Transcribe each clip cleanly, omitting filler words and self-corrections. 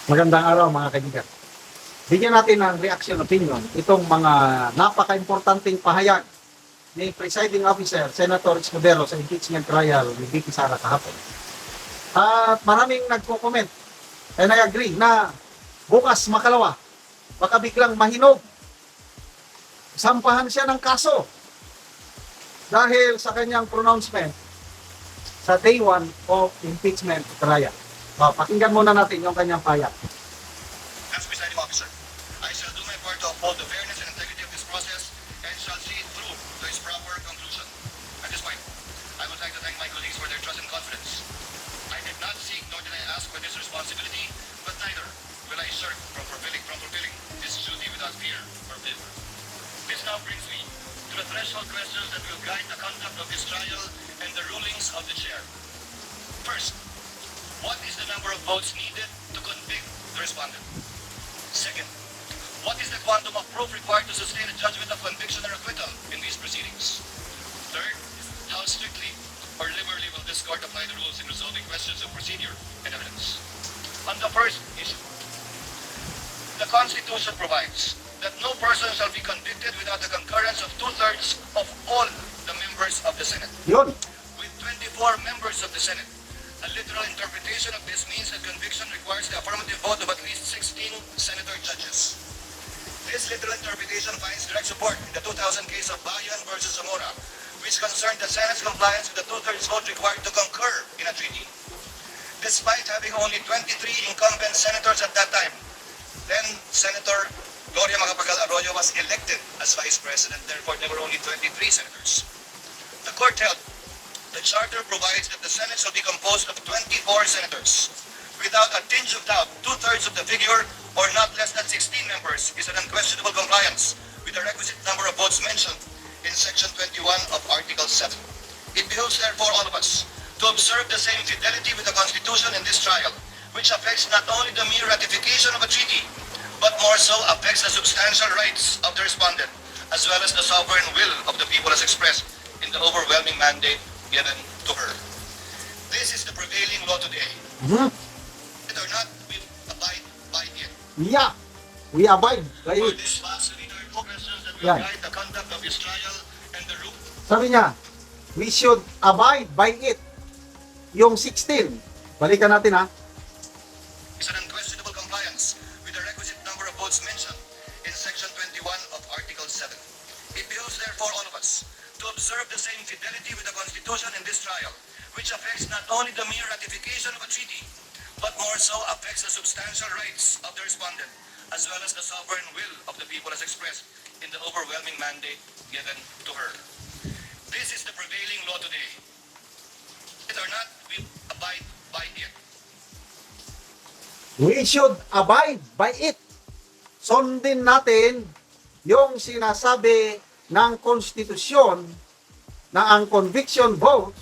Magandang araw mga kaibigan. Bigyan natin ng reaction opinion itong mga napaka-importanting pahayag ni Presiding Officer Senator Escudero sa impeachment trial ni Vicky Sara kahapon. At maraming nagko-comment and I agree na bukas makalawa, baka biglang mahinog. Sampahan siya ng kaso dahil sa kanyang pronouncement sa day 1 of impeachment trial. Pakinggan muna natin yung kanyang pahayag. As presiding officer, I shall do my part to uphold the fairness and integrity of this process and shall see it through to its proper conclusion. At this point, I would like to thank my colleagues for their trust and confidence. I did not seek nor did I ask for this responsibility, but neither will I shirk from fulfilling this duty without fear or favor. This now brings me to the threshold questions that will guide the conduct of this trial and the rulings of the chair. First, what is the number of votes needed to convict the respondent? Second, what is the quantum of proof required to sustain a judgment of conviction or acquittal in these proceedings? Third, how strictly or liberally will this court apply the rules in resolving questions of procedure and evidence? On the first issue, the Constitution provides that no person shall be convicted without the concurrence of 2/3 of all the members of the Senate. Yun. With 24 members of the Senate, a literal interpretation of this means that conviction requires the affirmative vote of at least 16 senator judges. This literal interpretation finds direct support in the 2000 case of Bayan versus Zamora, which concerned the Senate's compliance with the 2/3 vote required to concur in a treaty. Despite having only 23 incumbent senators at that time, then Senator Gloria Macapagal Arroyo was elected as Vice President, therefore there were only 23 senators. The court held the charter provides that the Senate shall be composed of 24 senators. Without a tinge of doubt, 2/3 of the figure, or not less than 16 members, is an unquestionable compliance with the requisite number of votes mentioned in Section 21 of Article 7. It behooves therefore all of us to observe the same fidelity with the Constitution in this trial, which affects not only the mere ratification of a treaty, but more so affects the substantial rights of the respondent, as well as the sovereign will of the people as expressed in the overwhelming mandate given to her. This is the prevailing law today. Whether or not we abide by it. Yeah, we abide by For it. this last there are two questions that will Yan. guide the conduct of this trial and the rule. Sabi niya, we should abide by it. Yung 16, balikan natin ha. Is an unquestionable compliance with the requisite number of votes mentioned in Section 21 of Article 7. It behooves therefore all of us to observe the same fidelity with the Constitution in this trial, which affects not only the mere ratification of a treaty, but more so affects the substantial rights of the respondent, as well as the sovereign will of the people as expressed in the overwhelming mandate given to her. This is the prevailing law today. Whether or not we abide by it. We should abide by it. Sundin natin yung sinasabi ng konstitusyon na ang conviction vote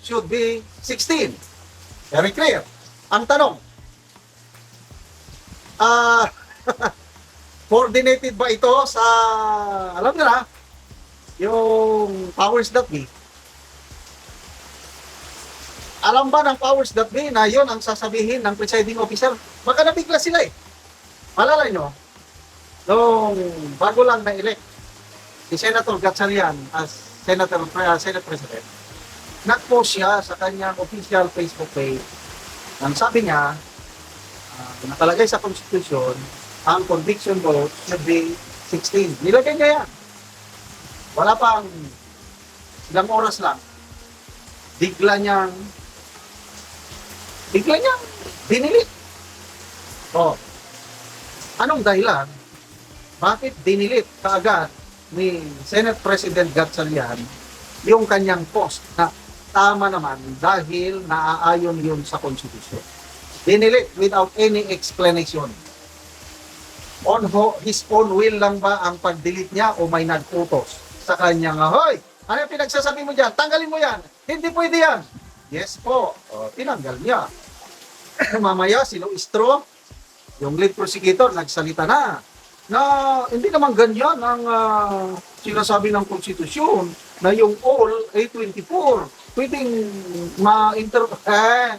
should be 16. Very clear. Ang tanong, coordinated ba ito sa, alam nyo na, yung powers that be? Alam ba ng powers that be na yon ang sasabihin ng presiding officer? Baka nabigla sila eh. Malala nyo, nung bago lang na-elect si Senator Gatchalian as Senate President, nag-post siya sa kanyang official Facebook page nang sabi niya, nakalagay sa Constitution, ang conviction vote should be 16. Nilagay niya yan. Wala pang ilang oras lang. Bigla niyang dinilit. Oh. Anong dahilan? Bakit dinilit kaagad ni Senate President Gatchalian yung kanyang post na tama naman dahil naaayon yun sa Constitution? Dinilit without any explanation. On his own will lang ba ang pag-delete niya o may nag-utos sa kanyang, hoy, ano yung pinagsasabi mo dyan? Tanggalin mo yan. Hindi pwede yan. Yes po. O, tinanggal niya. Mamaya, si Luistro, yung lead prosecutor, nagsalita na hindi naman ganyan ang sinasabi ng konstitusyon na yung all ay 24. Pwedeng ma-interpret.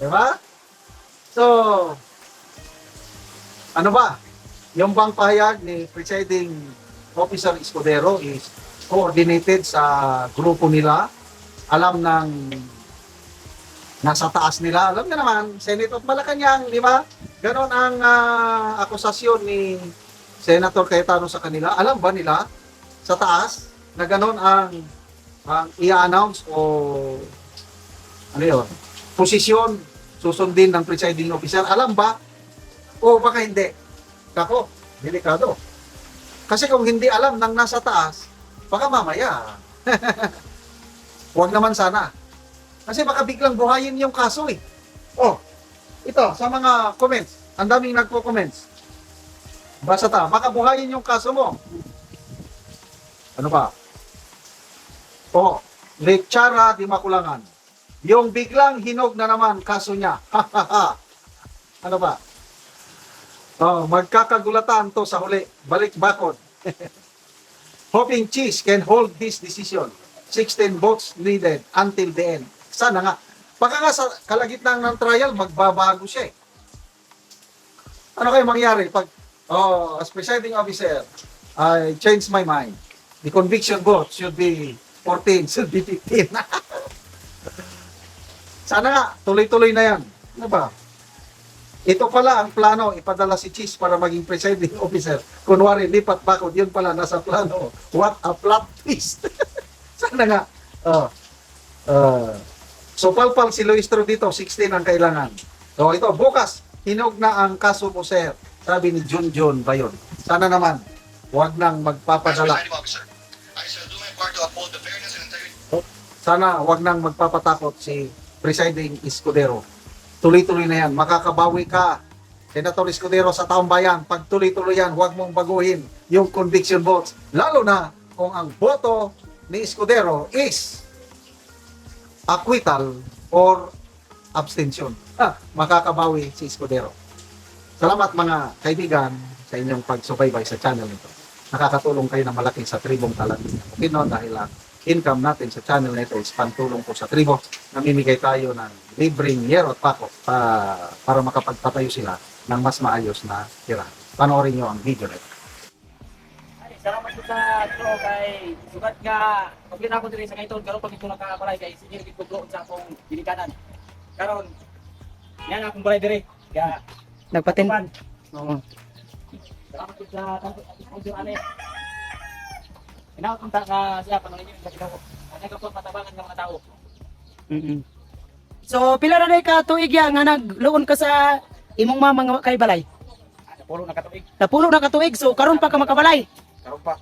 Diba? So, Ano ba? Yung bang pahayag ni Presiding Officer Escudero is coordinated sa grupo nila. Alam ng nasa taas nila. Alam niyo naman, Senate of Malacanang, di ba? Ganon ang akusasyon ni Senator Cayetano sa kanila. Alam ba nila sa taas na ganon ang i-announce o ano yun, posisyon susundin ng presiding officer? Alam ba? O baka hindi? Kako, delikado. Kasi kung hindi alam ng nasa taas, baka mamaya. Huwag naman sana. Kasi baka biglang buhayin yung kaso eh. Oh, ito, sa mga comments. Ang daming nagko-comments. Basta ta, baka buhayin yung kaso mo. Ano ba? Oh, Lechara di Makulangan. Yung biglang hinog na naman kaso niya. Ano ba? Oh, magkakagulatan to sa huli. Balik bakod. Hoping Cheese can hold this decision. 16 votes needed until the end. Sana nga. Baka nga sa kalagitnaan ng trial, magbabago siya eh. Ano kayo mangyari pag, as presiding officer, I changed my mind. The conviction vote should be 14, should be 15. Sana nga, tuloy-tuloy na yan. Ano ba? Ito pala ang plano, ipadala si Cheese para maging presiding officer. Kunwari, lipat bakod, yun pala nasa plano. What a plot twist. Sana nga. So, palpal si Luistro dito, 16 ang kailangan. So, ito, bukas, hinog na ang kaso mo, sir. Sabi ni Junjun Bayon. Sana naman, huwag nang As magpapadala. presiding officer, I shall do my part to uphold the fairness and integrity. Sana huwag nang magpapatakot si Presiding Escudero. Tuloy-tuloy na yan. Makakabawi ka, Senator Escudero, sa taong bayan. Pag tuloy-tuloy yan, huwag mong baguhin yung conviction votes. Lalo na kung ang boto ni Escudero is acquittal or abstention. Makakabawi si Escudero. Salamat mga kaibigan sa inyong pagsubaybay sa channel nito. Nakakatulong kayo na malaki sa tribong Talatino dahil ang income natin sa channel nito is pantulong po sa tribo. Namimigay tayo ng libreng yero at pako para makapagpatayo sila ng mas maayos na tirahan. Panoorin nyo ang video nito. Ay, salamat po sa ito kay sugat nga pagkin ako diri sa kaiton karon pag ito nakabalay kay sige gid ko sa akong dinikanan. Karon yan akong balay diri. Kaya Nagpatin. Oo. Salamat po sa sponsor ani. Inapunta ka siya pangalingin sa kinaw. Ano po matabangan ng mga tao. So pila na day ka tuig ya nga nagluon ka sa imong mama nga kay balay? Pulo na katuig. Napulo na ka tuig so karon pa ka makabalay. Karon pa.